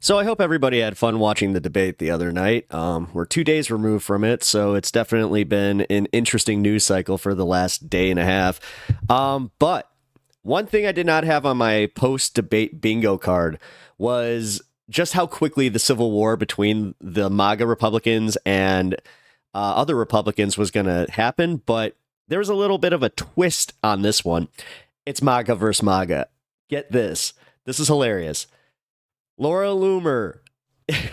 So I hope everybody had fun watching the debate the other night. We're 2 days removed from it, so it's definitely been an interesting news cycle for the last day and a half. But one thing I did not have on my post-debate bingo card was just how quickly the civil war between the Maga Republicans and other Republicans was going to happen. But there was a little bit of a twist on this one. It's Maga versus Maga. Get this. This is hilarious. Laura Loomer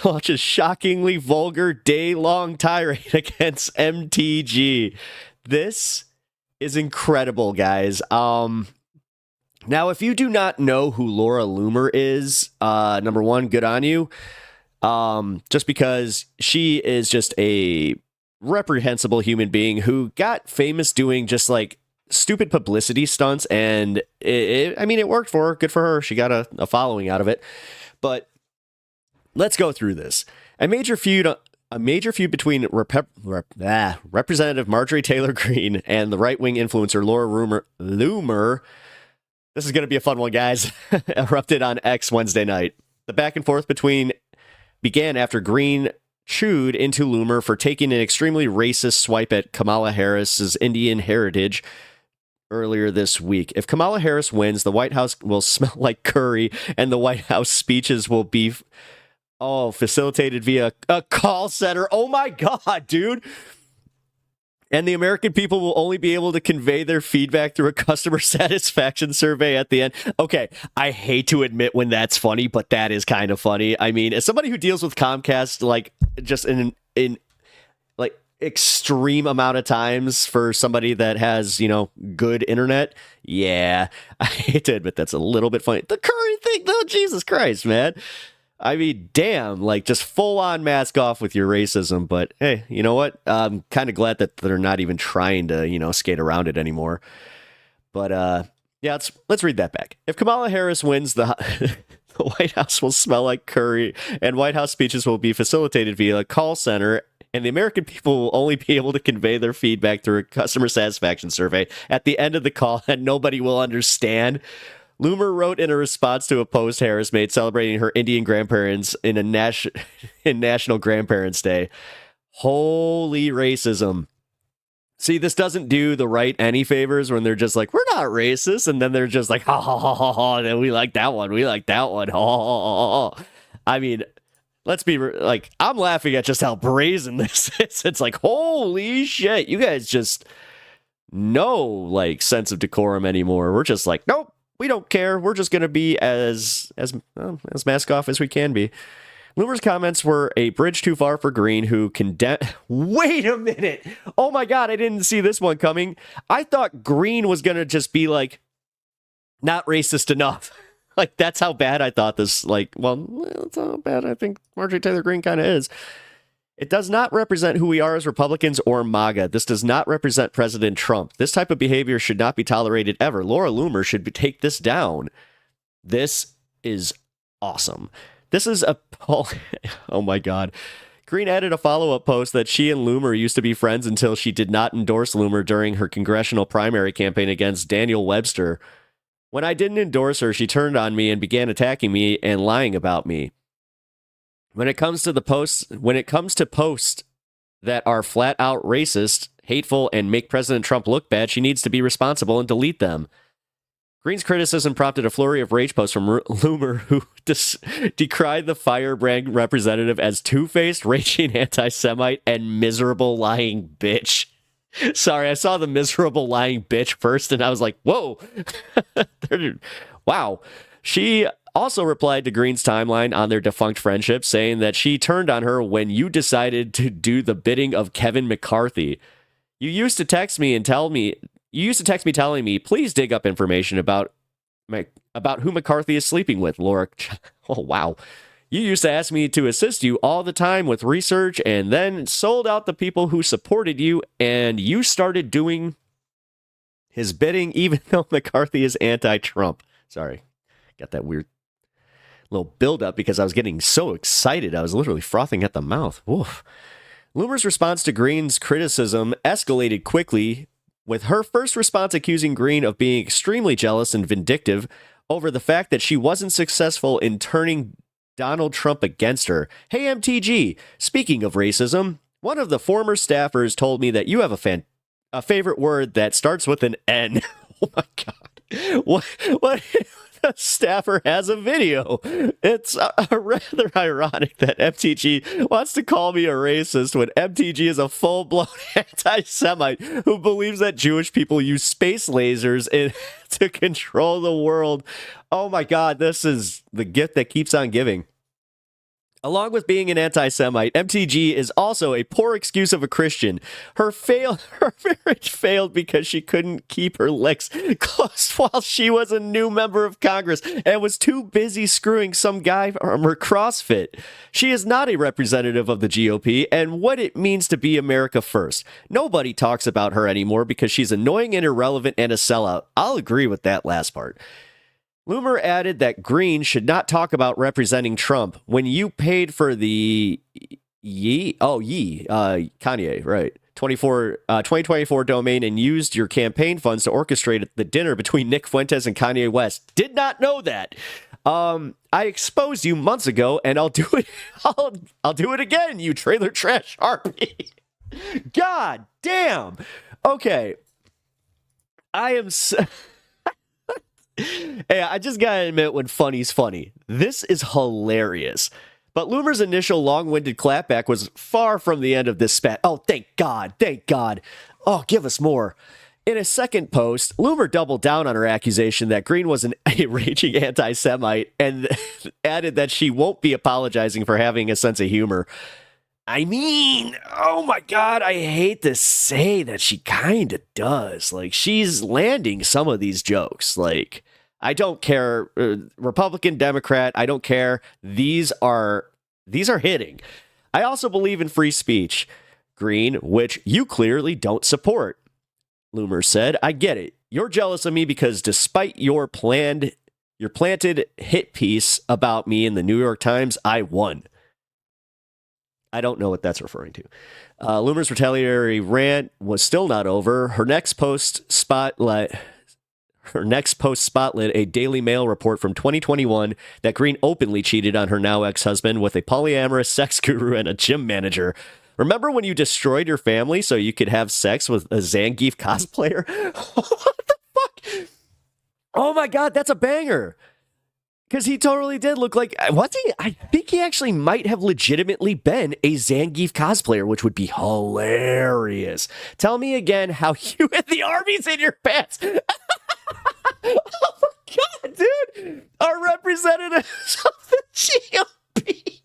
launches shockingly vulgar day-long tirade against MTG. This is incredible, guys. Now, if you do not know who Laura Loomer is, number one, good on you. Just because she is just a reprehensible human being who got famous doing just like stupid publicity stunts, and it worked for her. Good for her. She got a following out of it. But let's go through this. A major feud between Representative Marjorie Taylor Greene and the right-wing influencer Laura Loomer. This is going to be a fun one, guys. Erupted on X Wednesday night. The back and forth began after Greene chewed into Loomer for taking an extremely racist swipe at Kamala Harris's Indian heritage earlier this week. If Kamala Harris wins, the White House will smell like curry, and the White House speeches will be facilitated via a call center. Oh my God, dude. And the American people will only be able to convey their feedback through a customer satisfaction survey at the end. Okay, I hate to admit when that's funny, but that is kind of funny. I mean, as somebody who deals with Comcast, like, just in like extreme amount of times for somebody that has, good internet, yeah, I hate to admit that's a little bit funny. The curry thing, though, Jesus Christ, man. I mean, damn, like, just full-on mask off with your racism. But hey, you know what? I'm kind of glad that they're not even trying to, skate around it anymore. But yeah, let's read that back. If Kamala Harris wins, the White House will smell like curry, and White House speeches will be facilitated via a call center, and the American people will only be able to convey their feedback through a customer satisfaction survey at the end of the call, and nobody will understand. Loomer wrote in a response to a post Harris made celebrating her Indian grandparents in National Grandparents' Day. Holy racism. See, this doesn't do the right any favors when they're just like, we're not racist, and then they're just like, ha ha ha ha ha, and we like that one, ha ha ha ha. I mean, let's be like, I'm laughing at just how brazen this is. It's like, holy shit, you guys just no like sense of decorum anymore. We're just like, nope. We don't care. We're just going to be as mask off as we can be. Loomer's comments were a bridge too far for Greene, who condemned... Wait a minute! Oh my God, I didn't see this one coming. I thought Greene was going to just be like, not racist enough. Like, that's how bad I thought this, that's how bad I think Marjorie Taylor Greene kind of is. It does not represent who we are as Republicans or MAGA. This does not represent President Trump. This type of behavior should not be tolerated ever. Laura Loomer should take this down. This is awesome. This is a... Oh my God. Greene added a follow-up post that she and Loomer used to be friends until she did not endorse Loomer during her congressional primary campaign against Daniel Webster. When I didn't endorse her, she turned on me and began attacking me and lying about me. When it comes to posts that are flat out racist, hateful, and make President Trump look bad, she needs to be responsible and delete them. Greene's criticism prompted a flurry of rage posts from Loomer, who decried the firebrand representative as two-faced, raging anti-Semite, and miserable lying bitch. Sorry, I saw the miserable lying bitch first, and I was like, whoa. Wow. She also replied to Greene's timeline on their defunct friendship, saying that she turned on her when you decided to do the bidding of Kevin McCarthy. You used to text me telling me, please dig up information about who McCarthy is sleeping with, Laura. Oh, wow. You used to ask me to assist you all the time with research and then sold out the people who supported you, and you started doing his bidding even though McCarthy is anti-Trump. Sorry. Got that weird little build-up because I was getting so excited. I was literally frothing at the mouth. Woof. Loomer's response to Greene's criticism escalated quickly, with her first response accusing Greene of being extremely jealous and vindictive over the fact that she wasn't successful in turning Donald Trump against her. Hey, MTG, speaking of racism, one of the former staffers told me that you have a favorite word that starts with an N. Oh my God. What a staffer has a video. It's rather ironic that MTG wants to call me a racist when MTG is a full-blown anti-Semite who believes that Jewish people use space lasers to control the world. Oh my God, this is the gift that keeps on giving. Along with being an anti-Semite, MTG is also a poor excuse of a Christian. Her marriage failed because she couldn't keep her legs closed while she was a new member of Congress and was too busy screwing some guy from her CrossFit. She is not a representative of the GOP and what it means to be America first. Nobody talks about her anymore because she's annoying and irrelevant and a sellout. I'll agree with that last part. Loomer added that Green should not talk about representing Trump when you paid for the Kanye, right, 2024 domain and used your campaign funds to orchestrate the dinner between Nick Fuentes and Kanye West. Did not know that. I exposed you months ago, and I'll do it. I'll do it again. You trailer trash harpy. God damn. Okay. I am. Hey, I just gotta admit when funny's funny. This is hilarious. But Loomer's initial long-winded clapback was far from the end of this spat. Oh, thank God. Thank God. Oh, give us more. In a second post, Loomer doubled down on her accusation that Green was a raging anti-Semite and added that she won't be apologizing for having a sense of humor. I mean, oh my God, I hate to say that she kind of does. Like, she's landing some of these jokes. Like, I don't care, Republican, Democrat, I don't care. These are hitting. I also believe in free speech, Green, which you clearly don't support. Loomer said, I get it. You're jealous of me because despite your planted hit piece about me in the New York Times, I won. I don't know what that's referring to. Loomer's retaliatory rant was still not over. Her next post spotlit a Daily Mail report from 2021 that Green openly cheated on her now ex-husband with a polyamorous sex guru and a gym manager. Remember when you destroyed your family so you could have sex with a Zangief cosplayer? What the fuck? Oh my God, that's a banger. Because he totally did look like, what's he? I think he actually might have legitimately been a Zangief cosplayer, which would be hilarious. Tell me again how you had the armies in your pants. Oh my God, dude. Our representatives of the GOP.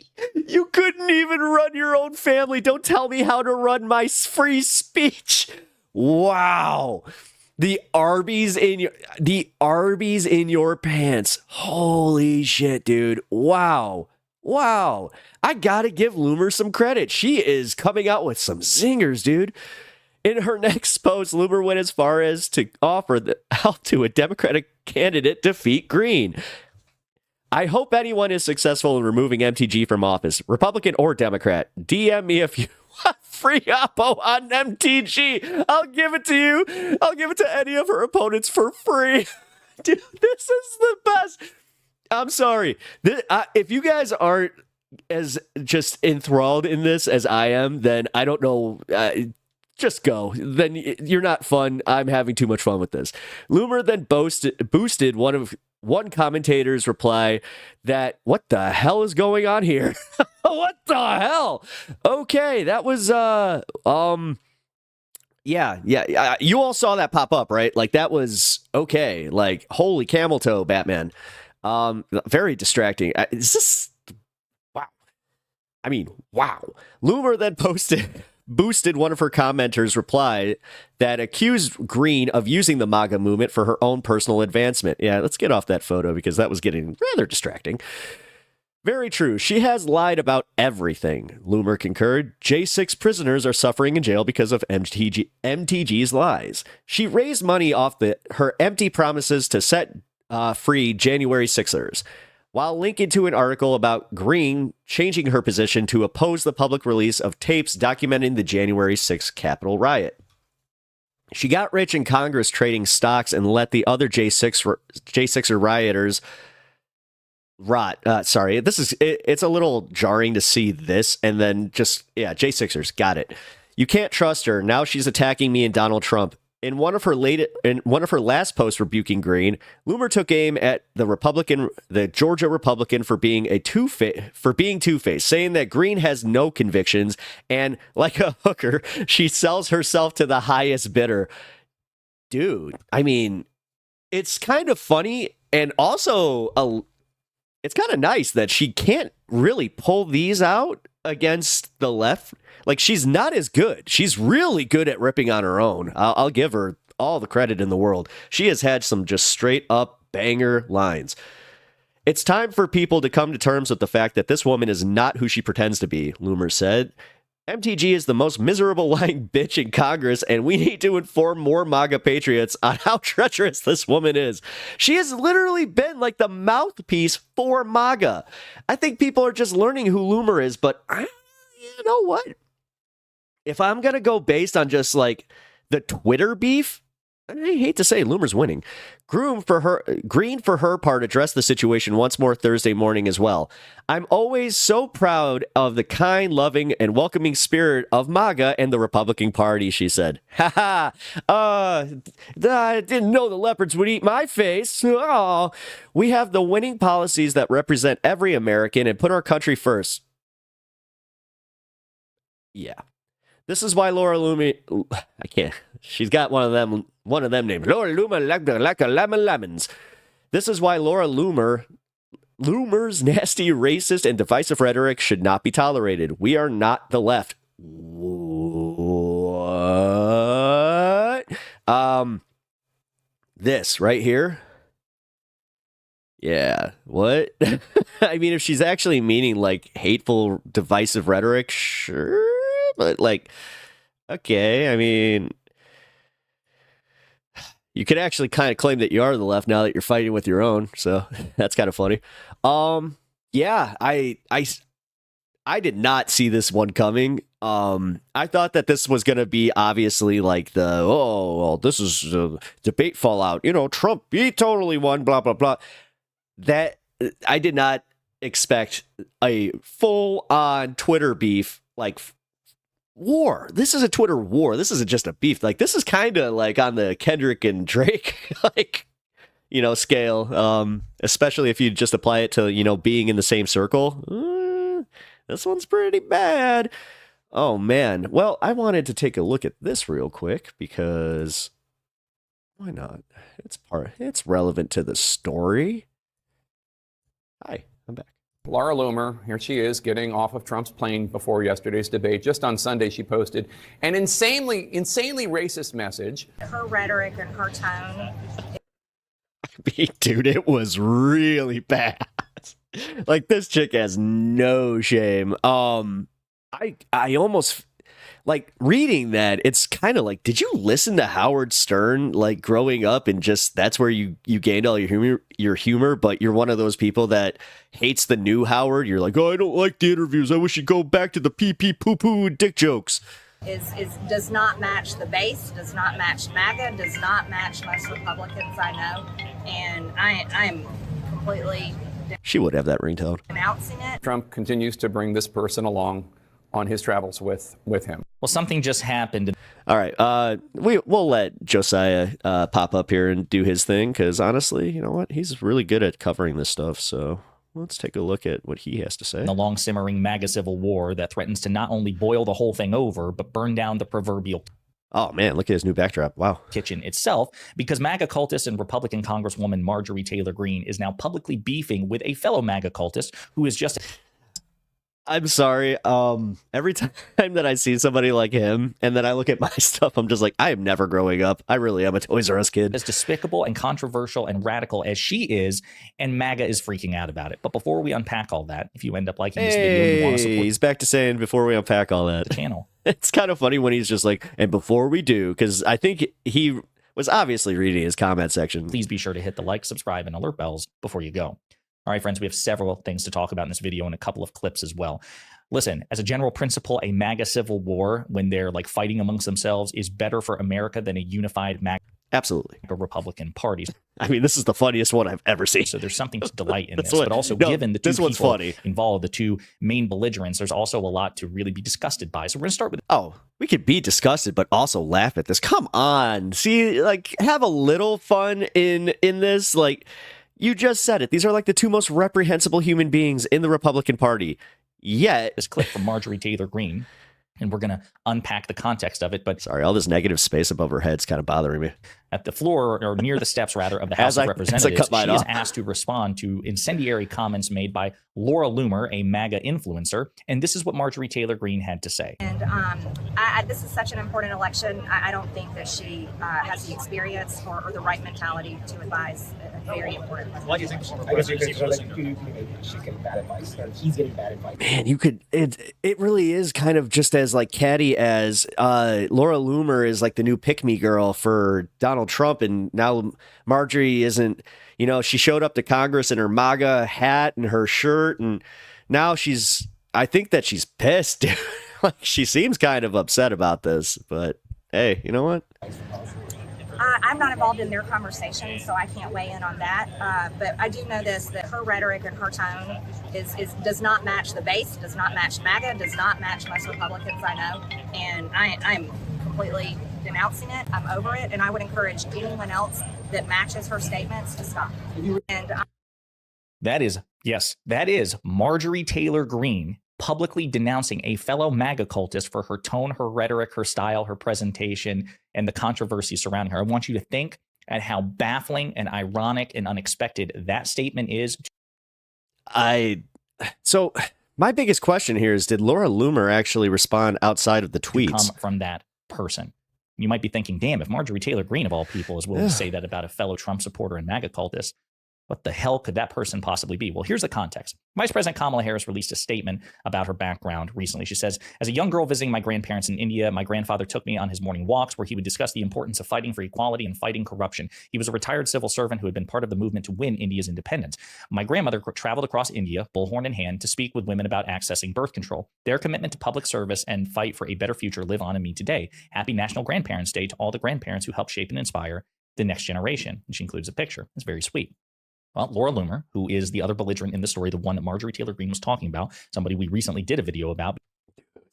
You couldn't even run your own family. Don't tell me how to run my free speech. Wow. The Arby's in your pants. Holy shit, dude. Wow. I gotta give Loomer some credit. She is coming out with some zingers, dude. In her next post, Loomer went as far as to offer the help to a Democratic candidate defeat Green. I hope anyone is successful in removing MTG from office, Republican or Democrat. DM me if you want free oppo on MTG. I'll give it to you. I'll give it to any of her opponents for free. Dude, this is the best. I'm sorry. If you guys aren't as just enthralled in this as I am, then I don't know. Just go. Then you're not fun. I'm having too much fun with this. Loomer then boosted one commentator's reply that, what the hell is going on here? What the hell? Okay, that was yeah. You all saw that pop up, right? Like, that was okay. Like, holy camel toe, Batman. Very distracting. Is this wow? I mean, wow. Loomer then boosted one of her commenters' reply that accused Green of using the Maga movement for her own personal advancement. Yeah, let's get off that photo because that was getting rather distracting. Very true. She has lied about everything, Loomer concurred. J6 prisoners are suffering in jail because of MTG's lies. She raised money off her empty promises to set free January 6ers. While linking to an article about Green changing her position to oppose the public release of tapes documenting the January 6th Capitol riot. She got rich in Congress trading stocks and let the other J6er rioters Rot. Sorry, it's a little jarring to see this and then just J Sixers got it. You can't trust her. Now she's attacking me and Donald Trump. In one of her last posts rebuking Green, Loomer took aim at the Georgia Republican for being two-faced, saying that Green has no convictions and like a hooker, she sells herself to the highest bidder. Dude, I mean, it's kind of funny and also it's kind of nice that she can't really pull these out against the left. Like, she's not as good. She's really good at ripping on her own. I'll give her all the credit in the world. She has had some just straight up banger lines. It's time for people to come to terms with the fact that this woman is not who she pretends to be, Loomer said. MTG is the most miserable lying bitch in Congress, and we need to inform more MAGA patriots on how treacherous this woman is. She has literally been like the mouthpiece for MAGA. I think people are just learning who Loomer is, but you know what? If I'm going to go based on just like the Twitter beef, I hate to say Loomer's winning. Green, for her part, addressed the situation once more Thursday morning as well. I'm always so proud of the kind, loving, and welcoming spirit of MAGA and the Republican Party, she said. I didn't know the leopards would eat my face. Oh, we have the winning policies that represent every American and put our country first. Yeah. This is why Laura Loomer, I can't, she's got one of them names. Laura Loomer like a lemons. This is why Loomer's nasty, racist, and divisive rhetoric should not be tolerated. We are not the left. What? This right here. Yeah, what? I mean, if she's actually meaning like hateful, divisive rhetoric, sure. But like, okay, I mean, you could actually kind of claim that you are the left now that you're fighting with your own. So that's kind of funny. Yeah, I did not see this one coming. I thought that this was going to be obviously like this is debate fallout. You know, Trump, he totally won, blah, blah, blah. That I did not expect a full on Twitter beef, like war. This is a Twitter war. This isn't just a beef. Like, this is kind of like on the Kendrick and Drake, like, you know, scale. Especially if you just apply it to, you know, being in the same circle. This one's pretty bad. Oh, man. Well, I wanted to take a look at this real quick because why not? It's relevant to the story. Hi, I'm back. Laura Loomer, here she is getting off of Trump's plane before yesterday's debate. Just on Sunday, she posted an insanely racist message. Her rhetoric and her tone. Dude, it was really bad. Like, this chick has no shame. I almost like reading that. It's kind of like, did you listen to Howard Stern like growing up and just that's where you gained all your humor, but you're one of those people that hates the new Howard. You're like, oh, I don't like the interviews. I wish you'd go back to the pee poo poo dick jokes. Does not match the base, does not match MAGA, does not match most Republicans I know, and I am completely. She would have that ringtone. Announcing it. Trump continues to bring this person along on his travels with him. Well, something just happened. All right, we'll let Josiah pop up here and do his thing because honestly, you know what? He's really good at covering this stuff. So let's take a look at what he has to say. The long simmering MAGA civil war that threatens to not only boil the whole thing over, but burn down the proverbial. Oh, man, look at his new backdrop. Wow. Kitchen itself, because MAGA cultist and Republican Congresswoman Marjorie Taylor Greene is now publicly beefing with a fellow MAGA cultist who is just. I'm sorry. Every time that I see somebody like him and then I look at my stuff, I'm just like, I am never growing up. I really am a Toys R Us kid. As despicable and controversial and radical as she is, and MAGA is freaking out about it. But before we unpack all that, if you end up liking this video and you want to support he's back to saying before we unpack all that. The channel. It's kind of funny when he's just like, and before we do, because I think he was obviously reading his comment section. Please be sure to hit the like, subscribe, and alert bells before you go. All right, friends, we have several things to talk about in this video and a couple of clips as well. Listen, as a general principle, a MAGA civil war, when they're like fighting amongst themselves, is better for America than a unified MAGA. Absolutely. The Republican Party. I mean, this is the funniest one I've ever seen. So there's something to delight in this, but also given the two people involved, the two main belligerents, there's also a lot to really be disgusted by. So we're going to start with. Oh, we could be disgusted, but also laugh at this. Come on. See, like, have a little fun in this. Like, you just said it. These are like the two most reprehensible human beings in the Republican Party. Yet. This clip from Marjorie Taylor Greene. And we're going to unpack the context of it. But sorry, all this negative space above her head's kind of bothering me. At the floor, or near the steps, rather, of the House of Representatives, she is asked to respond to incendiary comments made by Laura Loomer, a MAGA influencer. And this is what Marjorie Taylor Greene had to say. And this is such an important election. I don't think that she has the experience or the right mentality to advise a very important election. Why do you think? I guess you could like she's getting bad advice and he's getting bad advice. Man, you could. It really is kind of just as like catty as Laura Loomer is like the new pick-me girl for Donald Trump, and now Marjorie isn't. You know, she showed up to Congress in her Maga hat and her shirt, and now I think that she's pissed. Like, she seems kind of upset about this, but hey, you know what? I'm not involved in their conversation, so I can't weigh in on that. But I do know this, that her rhetoric and her tone does not match the base, does not match MAGA, does not match most Republicans I know. And I'm completely denouncing it. I'm over it. And I would encourage anyone else that matches her statements to stop. And that is Marjorie Taylor Greene publicly denouncing a fellow MAGA cultist for her tone, her rhetoric, her style, her presentation, and the controversy surrounding her. I want you to think at how baffling and ironic and unexpected that statement is. So my biggest question here is, did Laura Loomer actually respond outside of the tweets? Come from that person. You might be thinking, damn, if Marjorie Taylor Greene, of all people, is willing to say that about a fellow Trump supporter and MAGA cultist, what the hell could that person possibly be? Well, here's the context. Vice President Kamala Harris released a statement about her background recently. She says, as a young girl visiting my grandparents in India, my grandfather took me on his morning walks where he would discuss the importance of fighting for equality and fighting corruption. He was a retired civil servant who had been part of the movement to win India's independence. My grandmother traveled across India, bullhorn in hand, to speak with women about accessing birth control. Their commitment to public service and fight for a better future live on in me today. Happy National Grandparents' Day to all the grandparents who helped shape and inspire the next generation. And she includes a picture. It's very sweet. Well, Laura Loomer, who is the other belligerent in the story, the one that Marjorie Taylor Greene was talking about, somebody we recently did a video about.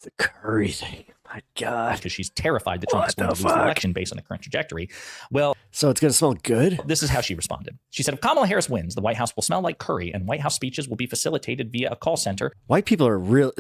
The curry thing, my God. Because she's terrified that Trump is going to lose the election based on the current trajectory. Well, so it's going to smell good? This is how she responded. She said, if Kamala Harris wins, the White House will smell like curry and White House speeches will be facilitated via a call center. White people are real.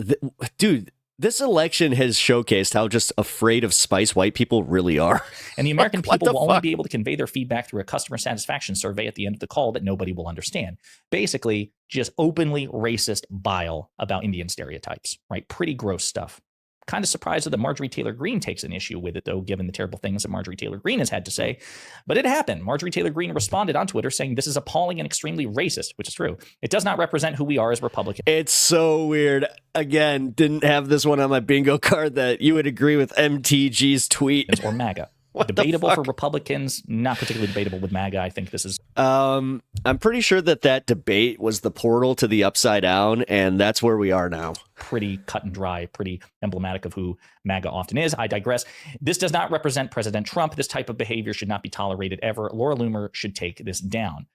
Dude. This election has showcased how just afraid of spice white people really are. And the American people will only be able to convey their feedback through a customer satisfaction survey at the end of the call that nobody will understand. Basically, just openly racist bile about Indian stereotypes, right? Pretty gross stuff. Kind of surprised that Marjorie Taylor Greene takes an issue with it, though, given the terrible things that Marjorie Taylor Greene has had to say. But it happened. Marjorie Taylor Greene responded on Twitter saying, this is appalling and extremely racist, which is true. It does not represent who we are as Republicans. It's so weird. Again, didn't have this one on my bingo card that you would agree with MTG's tweet. Or MAGA. Debatable for Republicans, not particularly debatable with MAGA. I think this is... I'm pretty sure that debate was the portal to the upside down, and that's where we are now. Pretty cut and dry, pretty emblematic of who MAGA often is. I digress. This does not represent President Trump. This type of behavior should not be tolerated ever. Laura Loomer should take this down.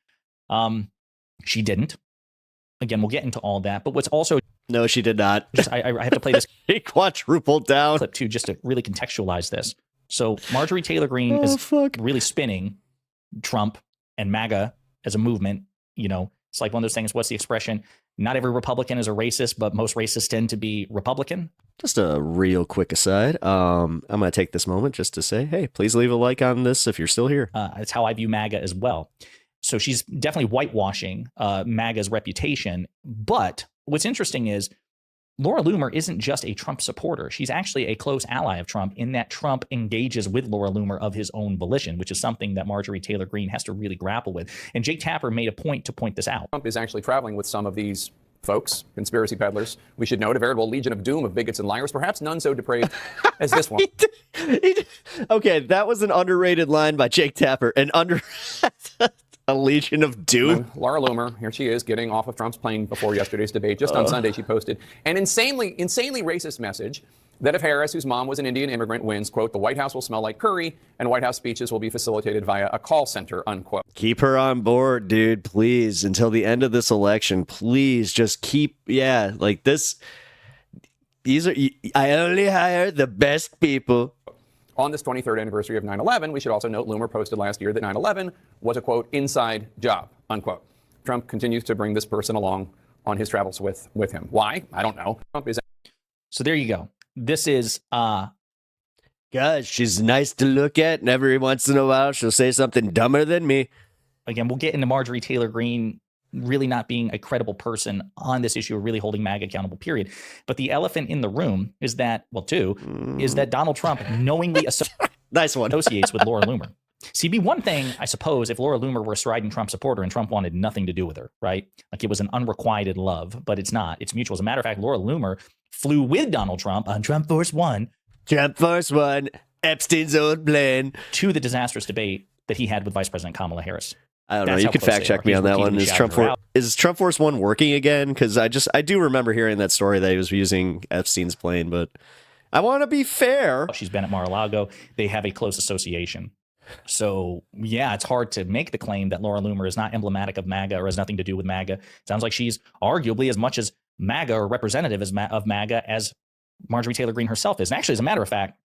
She didn't. Again, we'll get into all that. But what's also... No, she did not. I have to play this he quadrupled down clip too, just to really contextualize this. So Marjorie Taylor Greene is really spinning Trump and MAGA as a movement. You know, it's like one of those things. What's the expression? Not every Republican is a racist, but most racists tend to be Republican. Just a real quick aside. I'm going to take this moment just to say, hey, please leave a like on this if you're still here. It's how I view MAGA as well. So she's definitely whitewashing MAGA's reputation. But what's interesting is Laura Loomer isn't just a Trump supporter. She's actually a close ally of Trump in that Trump engages with Laura Loomer of his own volition, which is something that Marjorie Taylor Greene has to really grapple with. And Jake Tapper made a point to point this out. Trump is actually traveling with some of these folks, conspiracy peddlers. We should note a veritable legion of doom of bigots and liars, perhaps none so depraved as this one. Okay, that was an underrated line by Jake Tapper. A legion of doom. Laura Loomer, here she is, getting off of Trump's plane before yesterday's debate. Just on Sunday, she posted an insanely racist message that if Harris, whose mom was an Indian immigrant, wins, quote, the White House will smell like curry and White House speeches will be facilitated via a call center, unquote. Keep her on board, dude, please, until the end of this election. Please just keep, like this. I only hire the best people. On this 23rd anniversary of 9/11, we should also note Loomer posted last year that 9/11 was a, quote, inside job, unquote. Trump continues to bring this person along on his travels with him. Why? I don't know. Trump is. So there you go. This is Gosh, she's nice to look at, and every once in a while she'll say something dumber than me. Again, we'll get into Marjorie Taylor Greene really not being a credible person on this issue, or really holding MAGA accountable, period. But the elephant in the room is that, is that Donald Trump knowingly nice one. associates with Laura Loomer. See, it'd be one thing, I suppose, if Laura Loomer were a strident Trump supporter and Trump wanted nothing to do with her, right? Like it was an unrequited love, but it's not. It's mutual. As a matter of fact, Laura Loomer flew with Donald Trump on Trump Force One. Trump Force One, Epstein's old plane. To the disastrous debate that he had with Vice President Kamala Harris. I don't know. You can fact check me on that one. Is Trump Force One working again? Because I do remember hearing that story that he was using Epstein's plane, but I want to be fair. She's been at Mar-a-Lago. They have a close association. So, yeah, it's hard to make the claim that Laura Loomer is not emblematic of MAGA or has nothing to do with MAGA. It sounds like she's arguably as much as MAGA or representative of MAGA as Marjorie Taylor Greene herself is. And actually, as a matter of fact,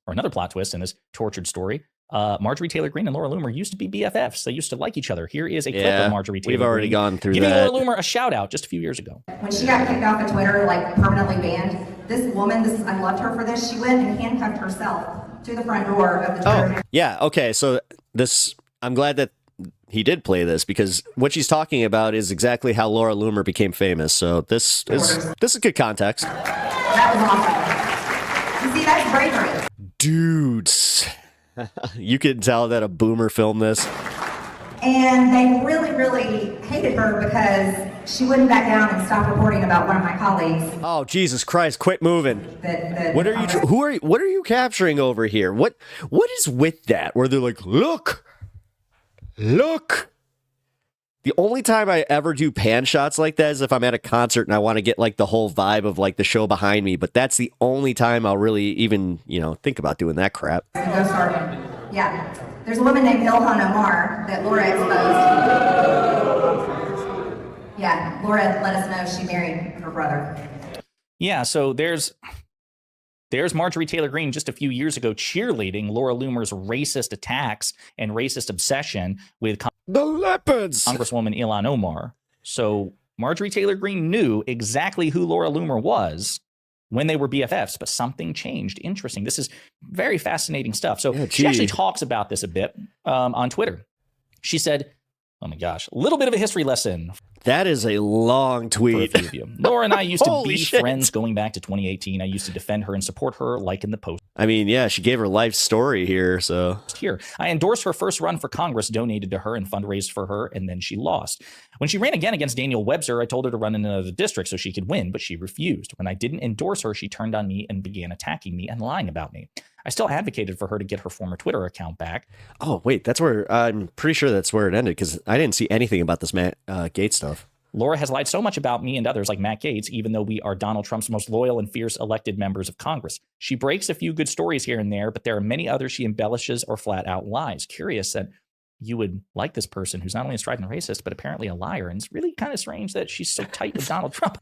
another plot twist in this tortured story, Marjorie Taylor Greene and Laura Loomer used to be BFFs. They used to like each other. Here is a clip of Marjorie Taylor Greene. We've already gone through giving that. Laura Loomer a shout out just a few years ago. When she got kicked off of Twitter, like permanently banned, this woman, I loved her for this, she went and handcuffed herself to the front door of the Twitter. Oh, yeah. Okay. So I'm glad that he did play this, because what she's talking about is exactly how Laura Loomer became famous. So this is good context. That was awesome. You see, that's bravery. Dudes. You can tell that a boomer filmed this. And they really, really hated her because she wouldn't back down and stop reporting about one of my colleagues. Oh, Jesus Christ, quit moving. What are you capturing over here? What is with that? Where they're like, look. The only time I ever do pan shots like that is if I'm at a concert and I want to get like the whole vibe of like the show behind me, but that's the only time I'll really even, think about doing that crap. Yeah. There's a woman named Ilhan Omar that Laura exposed. Yeah, Laura let us know she married her brother. Yeah, so there's Marjorie Taylor Greene just a few years ago cheerleading Laura Loomer's racist attacks and racist obsession with the leopards, Congresswoman Ilhan Omar. So Marjorie Taylor Greene knew exactly who Laura Loomer was when they were BFFs, but something changed. Interesting. This is very fascinating stuff. So she actually talks about this a bit on Twitter. She said, oh my gosh, a little bit of a history lesson. That is a long tweet. For a few of you. Laura and I used to be friends going back to 2018. I used to defend her and support her, like in the post. I mean, yeah, she gave her life story here, so. Here, I endorsed her first run for Congress, donated to her and fundraised for her, and then she lost. When she ran again against Daniel Webster, I told her to run in another district so she could win, but she refused. When I didn't endorse her, she turned on me and began attacking me and lying about me. I still advocated for her to get her former Twitter account back. Oh, wait, that's where, I'm pretty sure that's where it ended, because I didn't see anything about this Matt Gaetz stuff. Laura has lied so much about me and others like Matt Gaetz, even though we are Donald Trump's most loyal and fierce elected members of Congress. She breaks a few good stories here and there, but there are many others she embellishes or flat out lies. Curious that you would like this person who's not only a strident racist, but apparently a liar. And it's really kind of strange that she's so tight with Donald Trump.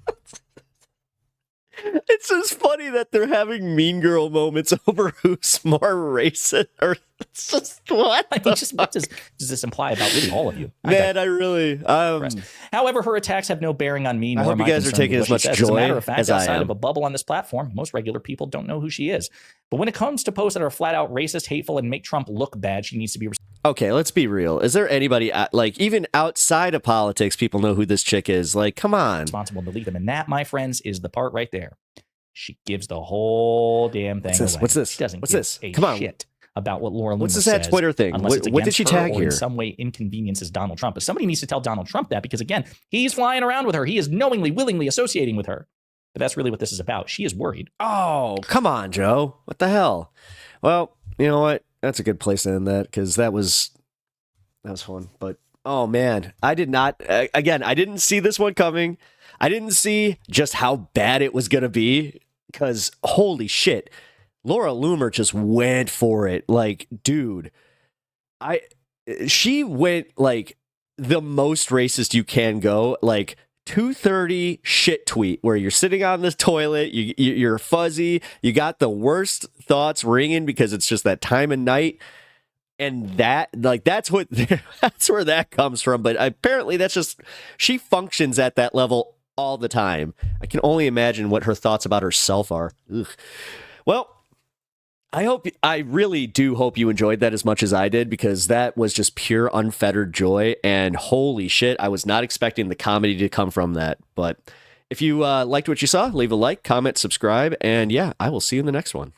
It's just funny that they're having mean girl moments over who's more racist. Or it's just what? I mean, just what does this imply about really all of you? Man, I really. However, her attacks have no bearing on me. I hope you guys are taking as much joy as a matter of fact, as I am. Outside of a bubble on this platform, most regular people don't know who she is. But when it comes to posts that are flat out racist, hateful, and make Trump look bad, she needs to be. Okay, let's be real. Is there anybody like even outside of politics, people know who this chick is? Like, come on. Responsible to delete them, and that, my friends, is the part right there. She gives the whole damn thing away. What's this? She doesn't What's give this? a Come on. shit about what Laura Loomer What's this says. at Twitter thing? What did she tag here? In some way inconveniences Donald Trump. But somebody needs to tell Donald Trump that, because again, he's flying around with her. He is knowingly, willingly associating with her. But that's really what this is about. She is worried. Oh, come on, Joe. What the hell? Well, you know what? That's a good place to end that, because that was fun. But oh man, I did not. Again, I didn't see this one coming. I didn't see just how bad it was going to be. because holy shit, Laura Loomer just went for it. Like, dude, she went like the most racist you can go. Like 2:30 shit tweet where you're sitting on the toilet, you're fuzzy, you got the worst thoughts ringing because it's just that time of night. And that's what that's where that comes from. But apparently that's just, she functions at that level all the time. I can only imagine what her thoughts about herself are. Ugh. Well, I really do hope you enjoyed that as much as I did, because that was just pure unfettered joy. And holy shit, I was not expecting the comedy to come from that. But if you liked what you saw, leave a like, comment, subscribe, and yeah, I will see you in the next one.